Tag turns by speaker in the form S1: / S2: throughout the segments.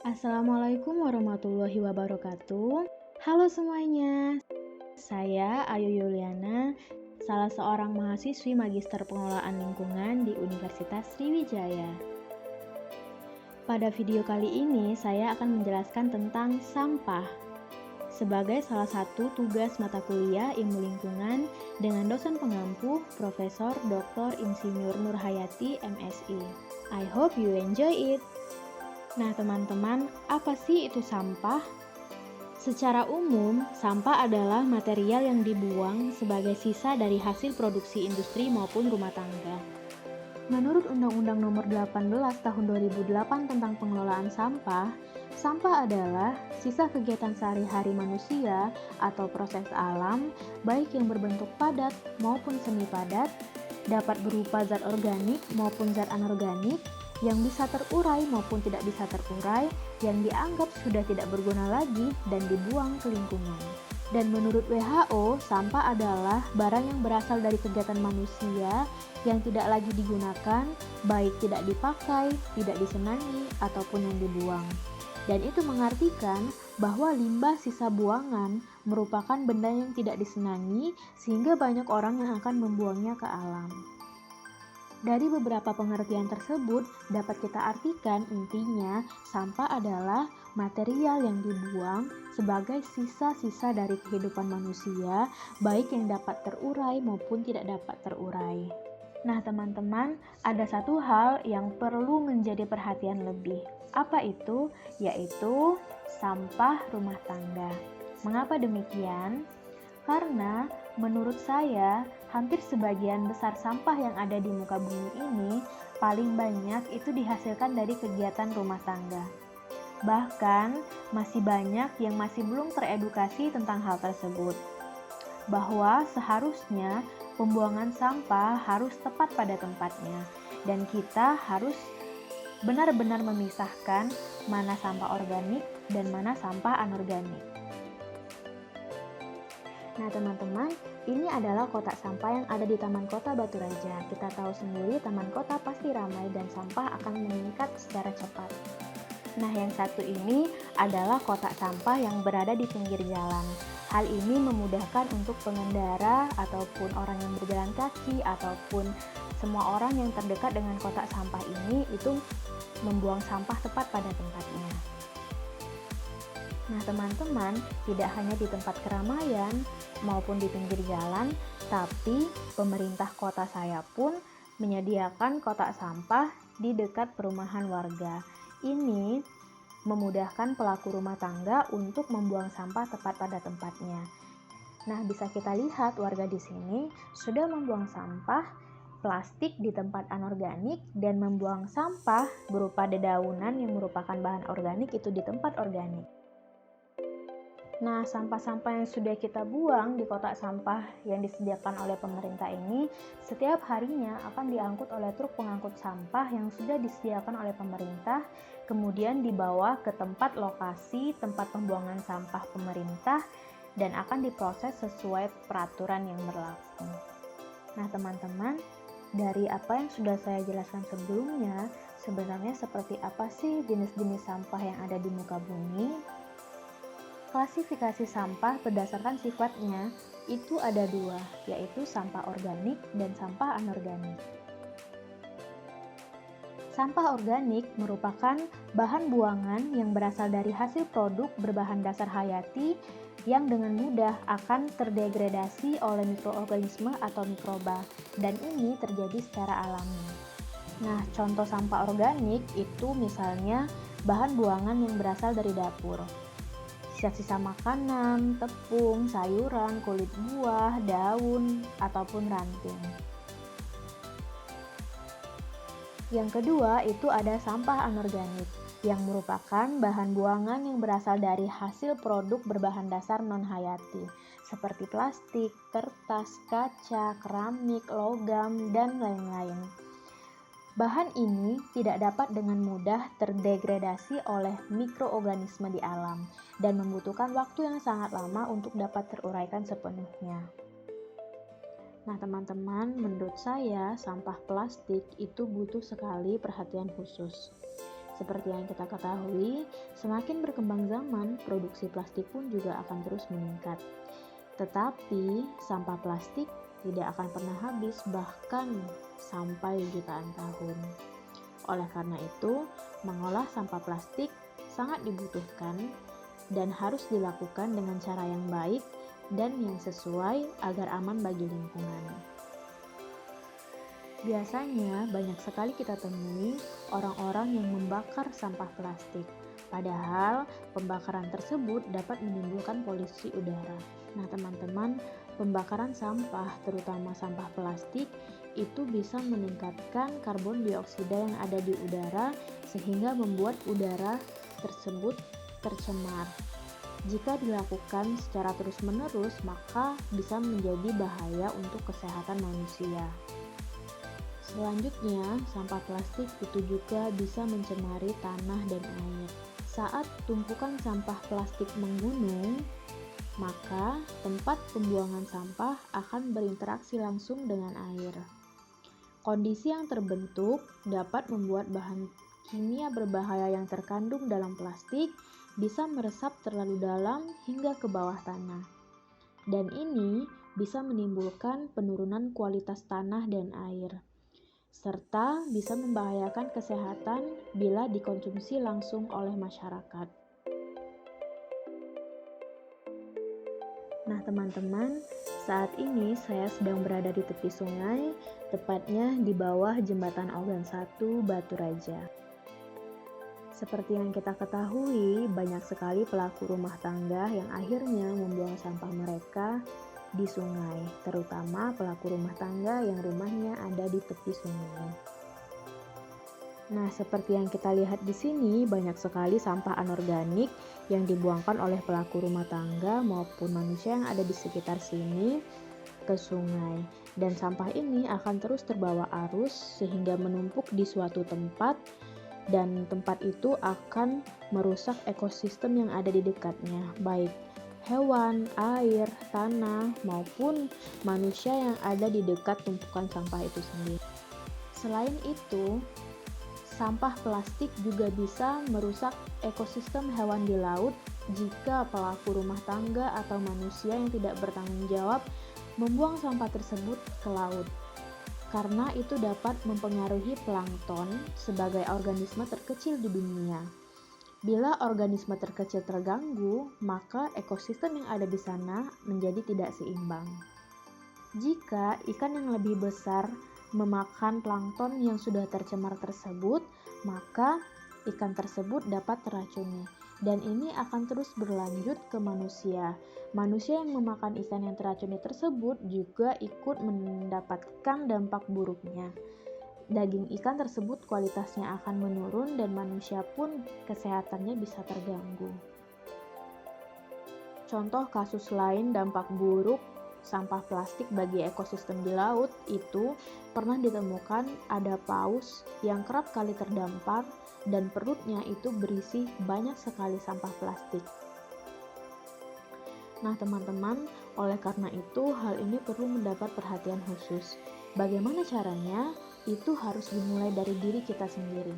S1: Assalamualaikum warahmatullahi wabarakatuh. Halo semuanya, saya Ayu Yuliana, salah seorang mahasiswi Magister Pengelolaan Lingkungan di Universitas Sriwijaya. Pada video kali ini, saya akan menjelaskan tentang sampah sebagai salah satu tugas mata kuliah Ilmu Lingkungan dengan dosen pengampu Profesor Dr. Insinyur Nurhayati MSI. I hope you enjoy it. Nah, teman-teman, apa sih itu sampah? Secara umum, sampah adalah material yang dibuang sebagai sisa dari hasil produksi industri maupun rumah tangga. Menurut Undang-Undang Nomor 18 Tahun 2008 tentang pengelolaan sampah, sampah adalah sisa kegiatan sehari-hari manusia atau proses alam, baik yang berbentuk padat maupun semi padat, dapat berupa zat organik maupun zat anorganik, yang bisa terurai maupun tidak bisa terurai, yang dianggap sudah tidak berguna lagi dan dibuang ke lingkungan. Dan menurut WHO, sampah adalah barang yang berasal dari kegiatan manusia yang tidak lagi digunakan, baik tidak dipakai, tidak disenangi, ataupun yang dibuang. Dan itu mengartikan bahwa limbah sisa buangan merupakan benda yang tidak disenangi, sehingga banyak orang yang akan membuangnya ke alam. Dari beberapa pengertian tersebut, dapat kita artikan intinya sampah adalah material yang dibuang sebagai sisa-sisa dari kehidupan manusia, baik yang dapat terurai maupun tidak dapat terurai. Nah, teman-teman, ada satu hal yang perlu menjadi perhatian lebih. Apa itu? Yaitu sampah rumah tangga. Mengapa demikian? Karena menurut saya, hampir sebagian besar sampah yang ada di muka bumi ini paling banyak itu dihasilkan dari kegiatan rumah tangga. Bahkan, masih banyak yang masih belum teredukasi tentang hal tersebut. Bahwa seharusnya pembuangan sampah harus tepat pada tempatnya, dan kita harus benar-benar memisahkan mana sampah organik dan mana sampah anorganik. Nah, teman-teman, ini adalah kotak sampah yang ada di Taman Kota Batu Raja. Kita tahu sendiri taman kota pasti ramai dan sampah akan meningkat secara cepat. Nah, yang satu ini adalah kotak sampah yang berada di pinggir jalan. Hal ini memudahkan untuk pengendara ataupun orang yang berjalan kaki ataupun semua orang yang terdekat dengan kotak sampah ini itu membuang sampah tepat pada tempatnya. Nah, teman-teman, tidak hanya di tempat keramaian maupun di pinggir jalan, tapi pemerintah kota saya pun menyediakan kotak sampah di dekat perumahan warga. Ini memudahkan pelaku rumah tangga untuk membuang sampah tepat pada tempatnya. Nah, bisa kita lihat warga di sini sudah membuang sampah plastik di tempat anorganik dan membuang sampah berupa dedaunan yang merupakan bahan organik itu di tempat organik. Nah, sampah-sampah yang sudah kita buang di kotak sampah yang disediakan oleh pemerintah ini setiap harinya akan diangkut oleh truk pengangkut sampah yang sudah disediakan oleh pemerintah, kemudian dibawa ke tempat lokasi tempat pembuangan sampah pemerintah dan akan diproses sesuai peraturan yang berlaku. Nah, teman-teman, dari apa yang sudah saya jelaskan sebelumnya, sebenarnya seperti apa sih jenis-jenis sampah yang ada di muka bumi? Klasifikasi sampah berdasarkan sifatnya itu ada dua, yaitu sampah organik dan sampah anorganik. Sampah organik merupakan bahan buangan yang berasal dari hasil produk berbahan dasar hayati yang dengan mudah akan terdegradasi oleh mikroorganisme atau mikroba, dan ini terjadi secara alami. Nah, contoh sampah organik itu misalnya bahan buangan yang berasal dari dapur. Sisa-sisa makanan, tepung, sayuran, kulit buah, daun, ataupun ranting. Yang kedua itu ada sampah anorganik, yang merupakan bahan buangan yang berasal dari hasil produk berbahan dasar non-hayati, seperti plastik, kertas, kaca, keramik, logam, dan lain-lain. Bahan ini tidak dapat dengan mudah terdegradasi oleh mikroorganisme di alam dan membutuhkan waktu yang sangat lama untuk dapat teruraikan sepenuhnya. Nah, teman-teman, menurut saya sampah plastik itu butuh sekali perhatian khusus. Seperti yang kita ketahui, semakin berkembang zaman, produksi plastik pun juga akan terus meningkat. Tetapi, sampah plastik tidak akan pernah habis, bahkan sampai jutaan tahun. Oleh karena itu, mengolah sampah plastik sangat dibutuhkan dan harus dilakukan dengan cara yang baik dan yang sesuai agar aman bagi lingkungan. Biasanya banyak sekali kita temui orang-orang yang membakar sampah plastik. Padahal pembakaran tersebut dapat menimbulkan polusi udara. Nah teman-teman, pembakaran sampah, terutama sampah plastik, itu bisa meningkatkan karbon dioksida yang ada di udara sehingga membuat udara tersebut tercemar. Jika dilakukan secara terus-menerus, maka bisa menjadi bahaya untuk kesehatan manusia. Selanjutnya, sampah plastik itu juga bisa mencemari tanah dan air. Saat tumpukan sampah plastik menggunung, maka tempat pembuangan sampah akan berinteraksi langsung dengan air. Kondisi yang terbentuk dapat membuat bahan kimia berbahaya yang terkandung dalam plastik bisa meresap terlalu dalam hingga ke bawah tanah. Dan ini bisa menimbulkan penurunan kualitas tanah dan air, serta bisa membahayakan kesehatan bila dikonsumsi langsung oleh masyarakat. Nah teman-teman, saat ini saya sedang berada di tepi sungai, tepatnya di bawah jembatan Ogan 1 Batu Raja. Seperti yang kita ketahui, banyak sekali pelaku rumah tangga yang akhirnya membuang sampah mereka di sungai, terutama pelaku rumah tangga yang rumahnya ada di tepi sungai. Nah, seperti yang kita lihat di sini, banyak sekali sampah anorganik yang dibuangkan oleh pelaku rumah tangga maupun manusia yang ada di sekitar sini ke sungai. Dan sampah ini akan terus terbawa arus sehingga menumpuk di suatu tempat, dan tempat itu akan merusak ekosistem yang ada di dekatnya, baik hewan, air, tanah, maupun manusia yang ada di dekat tumpukan sampah itu sendiri. Selain itu, sampah plastik juga bisa merusak ekosistem hewan di laut jika pelaku rumah tangga atau manusia yang tidak bertanggung jawab membuang sampah tersebut ke laut. Karena itu dapat mempengaruhi plankton sebagai organisme terkecil di dunia. Bila organisme terkecil terganggu, maka ekosistem yang ada di sana menjadi tidak seimbang. Jika ikan yang lebih besar memakan plankton yang sudah tercemar tersebut, maka ikan tersebut dapat teracuni. Dan ini akan terus berlanjut ke manusia. Manusia yang memakan ikan yang teracuni tersebut juga ikut mendapatkan dampak buruknya. Daging ikan tersebut kualitasnya akan menurun dan manusia pun kesehatannya bisa terganggu. Contoh kasus lain dampak buruk sampah plastik bagi ekosistem di laut itu pernah ditemukan ada paus yang kerap kali terdampar dan perutnya itu berisi banyak sekali sampah plastik. Nah teman-teman, oleh karena itu hal ini perlu mendapat perhatian khusus. Bagaimana caranya? Itu harus dimulai dari diri kita sendiri.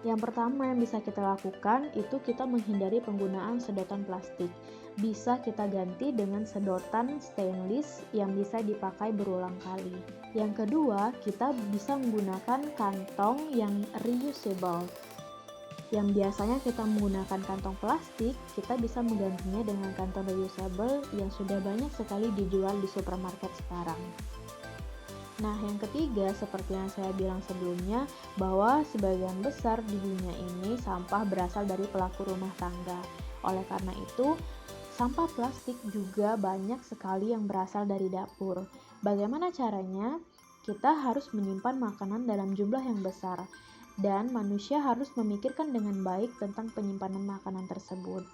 S1: Yang pertama yang bisa kita lakukan itu kita menghindari penggunaan sedotan plastik. Bisa kita ganti dengan sedotan stainless yang bisa dipakai berulang kali. Yang kedua, kita bisa menggunakan kantong yang reusable. Yang biasanya kita menggunakan kantong plastik, kita bisa menggantinya dengan kantong reusable yang sudah banyak sekali dijual di supermarket sekarang. Nah, yang ketiga, seperti yang saya bilang sebelumnya, bahwa sebagian besar di dunia ini sampah berasal dari pelaku rumah tangga. Oleh karena itu, sampah plastik juga banyak sekali yang berasal dari dapur. Bagaimana caranya? Kita harus menyimpan makanan dalam jumlah yang besar, dan manusia harus memikirkan dengan baik tentang penyimpanan makanan tersebut.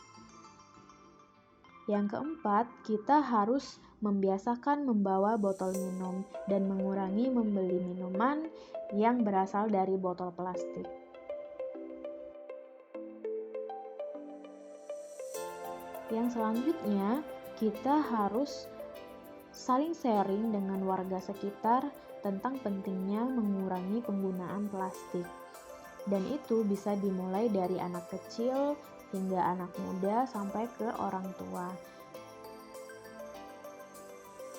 S1: Yang keempat, kita harus membiasakan membawa botol minum dan mengurangi membeli minuman yang berasal dari botol plastik. Yang selanjutnya, kita harus saling sharing dengan warga sekitar tentang pentingnya mengurangi penggunaan plastik. Dan itu bisa dimulai dari anak kecil hingga anak muda sampai ke orang tua.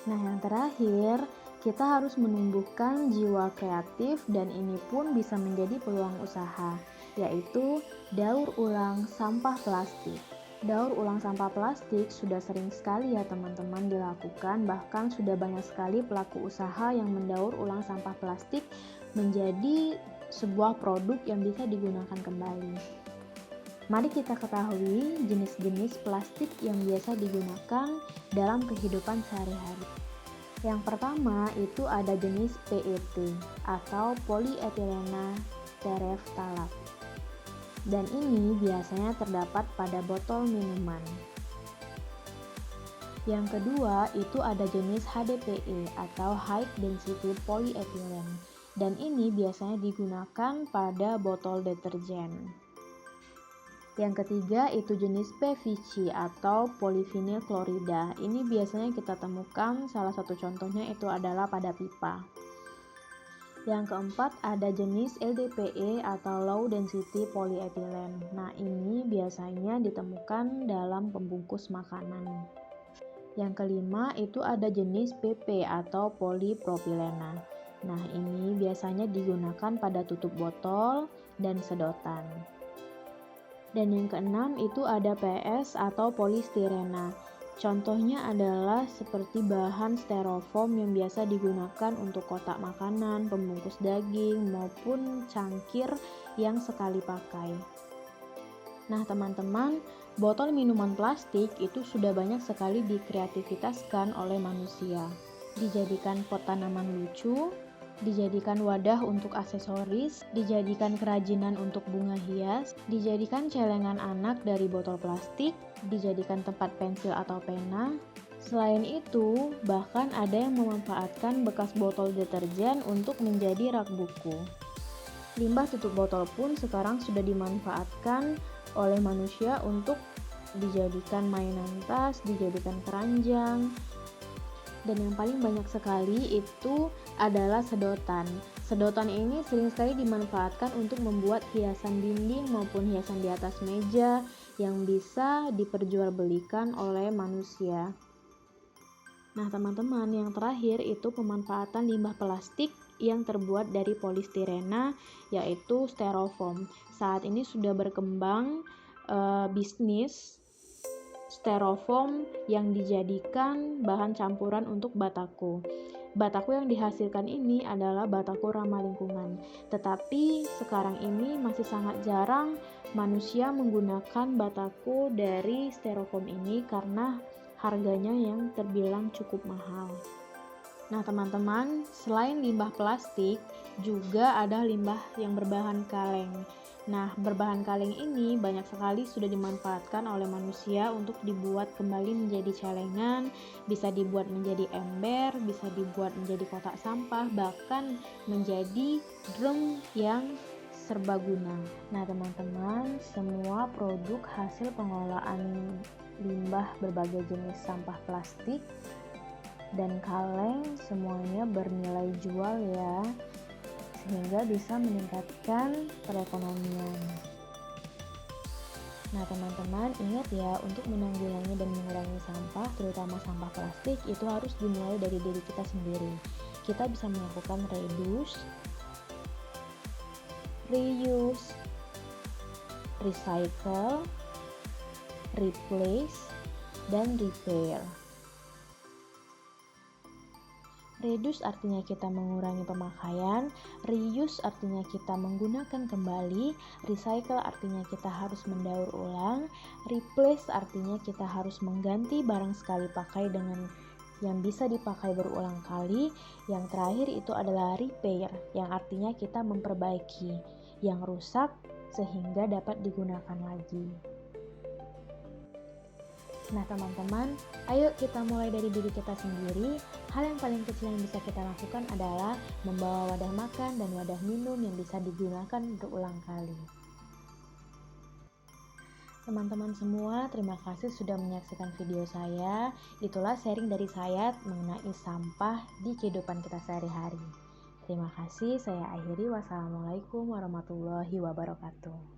S1: Nah, yang terakhir, kita harus menumbuhkan jiwa kreatif dan ini pun bisa menjadi peluang usaha, yaitu daur ulang sampah plastik. Daur ulang sampah plastik sudah sering sekali ya teman-teman dilakukan, bahkan sudah banyak sekali pelaku usaha yang mendaur ulang sampah plastik menjadi sebuah produk yang bisa digunakan kembali. Mari kita ketahui jenis-jenis plastik yang biasa digunakan dalam kehidupan sehari-hari. Yang pertama itu ada jenis PET atau polyethylene terephthalate. Dan ini biasanya terdapat pada botol minuman. Yang kedua itu ada jenis HDPE atau High Density Polyethylene. Dan ini biasanya digunakan pada botol deterjen. Yang ketiga itu jenis PVC atau polyvinyl klorida. Ini biasanya kita temukan, salah satu contohnya itu adalah pada pipa. Yang keempat ada jenis LDPE atau Low Density Polyethylene. Nah, ini biasanya ditemukan dalam pembungkus makanan. Yang kelima itu ada jenis PP atau polypropilena. Nah, ini biasanya digunakan pada tutup botol dan sedotan. Dan yang keenam itu ada PS atau polistirena. Contohnya adalah seperti bahan styrofoam yang biasa digunakan untuk kotak makanan, pembungkus daging, maupun cangkir yang sekali pakai. Nah teman-teman, botol minuman plastik itu sudah banyak sekali dikreativitaskan oleh manusia. Dijadikan pot tanaman lucu, dijadikan wadah untuk aksesoris, dijadikan kerajinan untuk bunga hias, dijadikan celengan anak dari botol plastik, dijadikan tempat pensil atau pena. Selain itu, bahkan ada yang memanfaatkan bekas botol deterjen untuk menjadi rak buku. Limbah tutup botol pun sekarang sudah dimanfaatkan oleh manusia untuk dijadikan mainan tas, dijadikan keranjang. Dan yang paling banyak sekali itu adalah sedotan. Sedotan ini sering sekali dimanfaatkan untuk membuat hiasan dinding maupun hiasan di atas meja yang bisa diperjualbelikan oleh manusia. Nah teman-teman, yang terakhir itu pemanfaatan limbah plastik yang terbuat dari polistirena, yaitu styrofoam. Saat ini sudah berkembang bisnis styrofoam yang dijadikan bahan campuran untuk batako. Batako yang dihasilkan ini adalah batako ramah lingkungan. Tetapi sekarang ini masih sangat jarang manusia menggunakan batako dari styrofoam ini karena harganya yang terbilang cukup mahal. Nah teman-teman, selain limbah plastik juga ada limbah yang berbahan kaleng. Nah, berbahan kaleng ini banyak sekali sudah dimanfaatkan oleh manusia untuk dibuat kembali menjadi celengan, bisa dibuat menjadi ember, bisa dibuat menjadi kotak sampah, bahkan menjadi drum yang serbaguna. Nah, teman-teman, semua produk hasil pengolahan limbah berbagai jenis sampah plastik dan kaleng semuanya bernilai jual ya, sehingga bisa meningkatkan perekonomian. Nah teman-teman, ingat ya, untuk menanggulangi dan mengurangi sampah, terutama sampah plastik, itu harus dimulai dari diri kita sendiri. Kita bisa melakukan reduce, reuse, recycle, replace, dan repair. Reduce artinya kita mengurangi pemakaian, reuse artinya kita menggunakan kembali, recycle artinya kita harus mendaur ulang, replace artinya kita harus mengganti barang sekali pakai dengan yang bisa dipakai berulang kali. Yang terakhir itu adalah repair, yang artinya kita memperbaiki yang rusak sehingga dapat digunakan lagi. Nah teman-teman, ayo kita mulai dari diri kita sendiri. Hal yang paling kecil yang bisa kita lakukan adalah membawa wadah makan dan wadah minum yang bisa digunakan berulang kali. Teman-teman semua, terima kasih sudah menyaksikan video saya. Itulah sharing dari saya mengenai sampah di kehidupan kita sehari-hari. Terima kasih, saya akhiri. Wassalamualaikum warahmatullahi wabarakatuh.